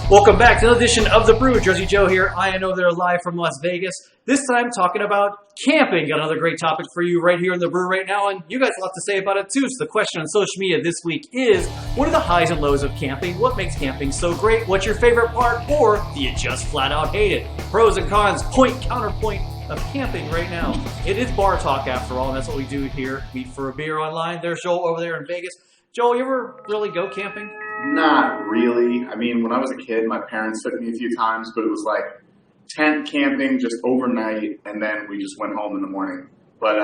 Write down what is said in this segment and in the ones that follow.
Welcome back to another edition of The Brew. Jersey Joe here. I know they're live from Las Vegas. This time talking about camping. Got another great topic for you right here in The Brew right now, and you guys have a lot to say about it too. So the question on social media this week is, what are the highs and lows of camping? What makes camping so great? What's your favorite part? Or do you just flat out hate it? Pros and cons, point, counterpoint of camping right now. It is bar talk after all, and that's what we do here. Meet for a beer online. There's Joel over there in Vegas. Joel, you ever really go camping? Not really. I mean, when I was a kid, my parents took me a few times, but it was like tent camping just overnight, and then we just went home in the morning. But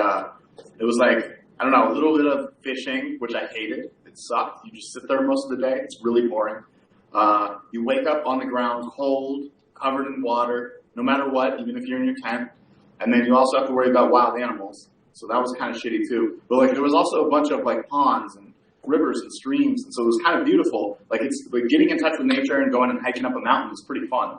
it was like, I don't know, a little bit of fishing, which I hated. It sucked. You just sit there most of the day. It's really boring. You wake up on the ground cold, covered in water, no matter what, even if you're in your tent. And then you also have to worry about wild animals. So that was kind of shitty too. But like, there was also a bunch of like ponds and rivers and streams, and so it was kind of beautiful. Like, it's like getting in touch with nature and going and hiking up a mountain is pretty fun.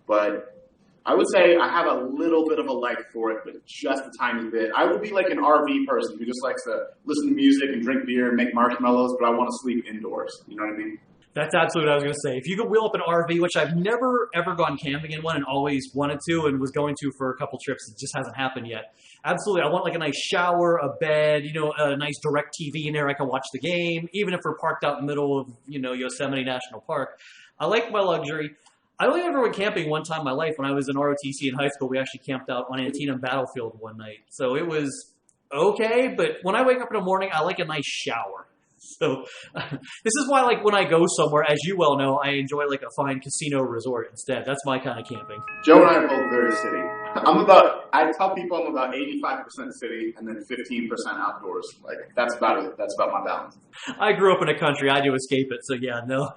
But I would say I have a little bit of a like for it, but just a tiny bit. I would be like an RV person who just likes to listen to music and drink beer and make marshmallows, but I want to sleep indoors. You know what I mean? That's absolutely what I was going to say. If you could wheel up an RV, which I've never, ever gone camping in one and always wanted to and was going to for a couple trips, it just hasn't happened yet. Absolutely. I want like a nice shower, a bed, a nice direct TV in there. I can watch the game, even if we're parked out in the middle of, Yosemite National Park. I like my luxury. I only ever went camping one time in my life. When I was in ROTC in high school, we actually camped out on Antietam Battlefield one night. So it was okay, but when I wake up in the morning, I like a nice shower. So this is why, like, when I go somewhere, as you well know, I enjoy like a fine casino resort instead. That's my kind of camping. Joe and I are both very city. I tell people I'm about 85% city and then 15% outdoors. Like, that's about it. That's about my balance. I grew up in a country. I do escape it. So yeah, no,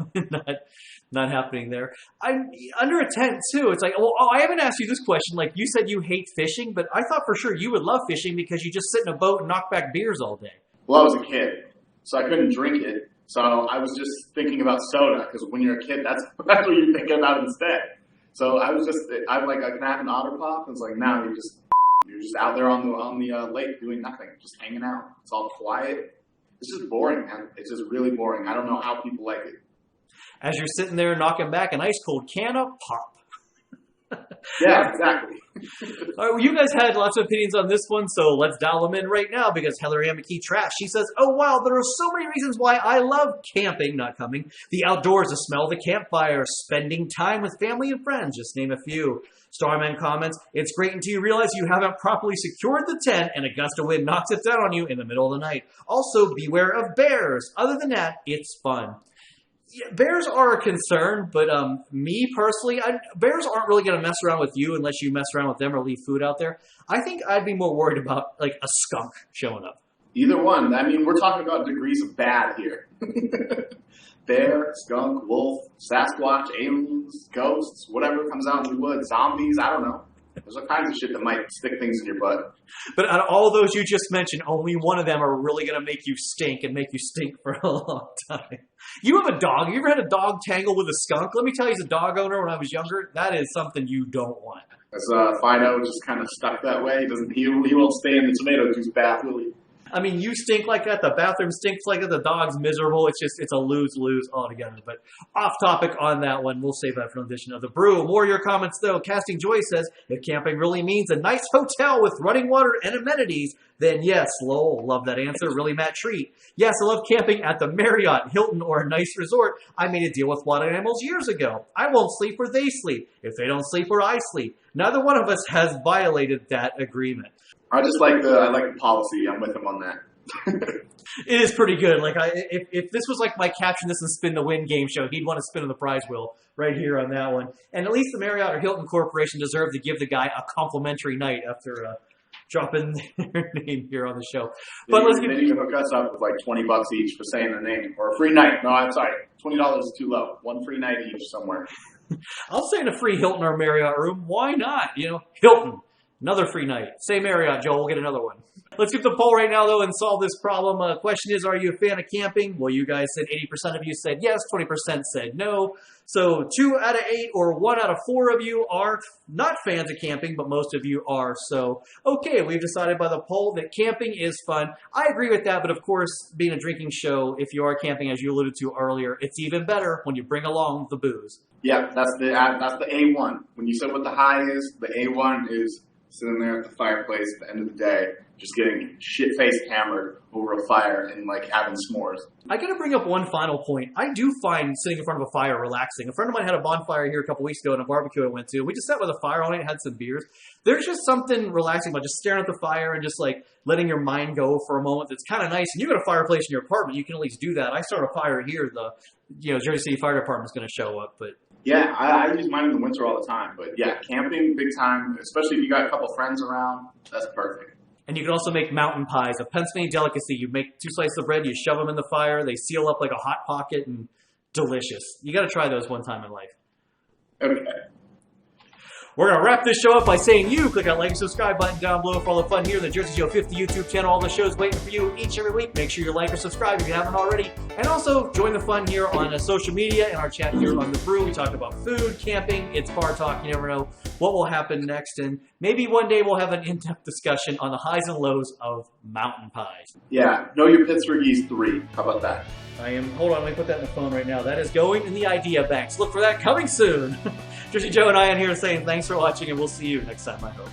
not happening there. I'm under a tent too. It's like, I haven't asked you this question. Like, you said you hate fishing, but I thought for sure you would love fishing because you just sit in a boat and knock back beers all day. Well, I was a kid, so I couldn't drink it. So I was just thinking about soda, because when you're a kid, that's what you're thinking about instead. So I'm like, I can have an otter pop. It's like, now you're just out there on the lake doing nothing, just hanging out. It's all quiet. It's just boring, man. It's just really boring. I don't know how people like it. As you're sitting there knocking back an ice cold can of pop. Yeah, exactly. All right, well, you guys had lots of opinions on this one, so let's dial them in right now, because Heather Amaki Trash, she says, oh wow, there are so many reasons why I love camping, not coming. The outdoors, the smell of the campfire, spending time with family and friends, just name a few. Starman comments, it's great until you realize you haven't properly secured the tent and a gust of wind knocks it down on you in the middle of the night. Also, beware of bears. Other than that, it's fun. Yeah, bears are a concern, but me personally, bears aren't really going to mess around with you unless you mess around with them or leave food out there. I think I'd be more worried about like a skunk showing up. Either one. I mean, we're talking about degrees of bad here. Bear, skunk, wolf, Sasquatch, aliens, ghosts, whatever comes out in the woods, zombies, I don't know. There's all kinds of shit that might stick things in your butt. But out of all those you just mentioned, only one of them are really going to make you stink and make you stink for a long time. You have a dog. You ever had a dog tangle with a skunk? Let me tell you, as a dog owner when I was younger, that is something you don't want. As Fido just kind of stuck that way. He won't stay in the tomato juice bath, will he? I mean, you stink like that. The bathroom stinks like that. The dog's miserable. It's a lose-lose altogether. But off topic on that one. We'll save that for an edition of The Brew. More of your comments, though. Casting Joy says, if camping really means a nice hotel with running water and amenities, then yes, lol. Love that answer. Really, Matt Treat. Yes, I love camping at the Marriott, Hilton, or a nice resort. I made a deal with wild animals years ago. I won't sleep where they sleep. If they don't sleep where I sleep. Neither one of us has violated that agreement. I like the policy. I'm with him on that. It is pretty good. Like, if this was like my caption this and spin the win game show, he'd want to spin on the prize wheel right here on that one. And at least the Marriott or Hilton Corporation deserve to give the guy a complimentary night after dropping their name here on the show. But they need to hook us up with like $20 each for saying their name, or a free night. No, I'm sorry, $20 is too low. One free night each somewhere. I'll stay in a free Hilton or Marriott room. Why not? Hilton. Another free night. Say Marriott, Joel. We'll get another one. Let's get the poll right now, though, and solve this problem. Question is, are you a fan of camping? Well, you guys said 80% of you said yes, 20% said no. So 2 out of 8 or 1 out of 4 of you are not fans of camping, but most of you are. So, okay, we've decided by the poll that camping is fun. I agree with that, but of course, being a drinking show, if you are camping, as you alluded to earlier, it's even better when you bring along the booze. Yeah, that's the A1. When you said what the high is, the A1 is sitting there at the fireplace at the end of the day, just getting shit-faced hammered over a fire and, like, having s'mores. I got to bring up one final point. I do find sitting in front of a fire relaxing. A friend of mine had a bonfire here a couple weeks ago at a barbecue I went to. We just sat with a fire on it and had some beers. There's just something relaxing about just staring at the fire and just, like, letting your mind go for a moment. That's kind of nice. And you got a fireplace in your apartment. You can at least do that. I start a fire here. The Jersey City Fire Department's going to show up, but... Yeah, I use mine in the winter all the time. But yeah, camping, big time, especially if you got a couple friends around, that's perfect. And you can also make mountain pies, a Pennsylvania delicacy. You make 2 slices of bread, you shove them in the fire, they seal up like a Hot Pocket, and delicious. You got to try those one time in life. Okay. We're going to wrap this show up by saying you click that like and subscribe button down below for all the fun here. The Jersey Joe 50 YouTube channel, all the shows waiting for you each and every week. Make sure you like or subscribe if you haven't already. And also join the fun here on social media and our chat here on The Brew. We talk about food, camping, it's bar talk. You never know what will happen next. And maybe one day we'll have an in-depth discussion on the highs and lows of mountain pies. Yeah, know your Pittsburghese 3. How about that? Hold on, let me put that in the phone right now. That is going in the idea banks. Look for that coming soon. Jersey Joe and I on here saying thanks for watching, and we'll see you next time, I hope.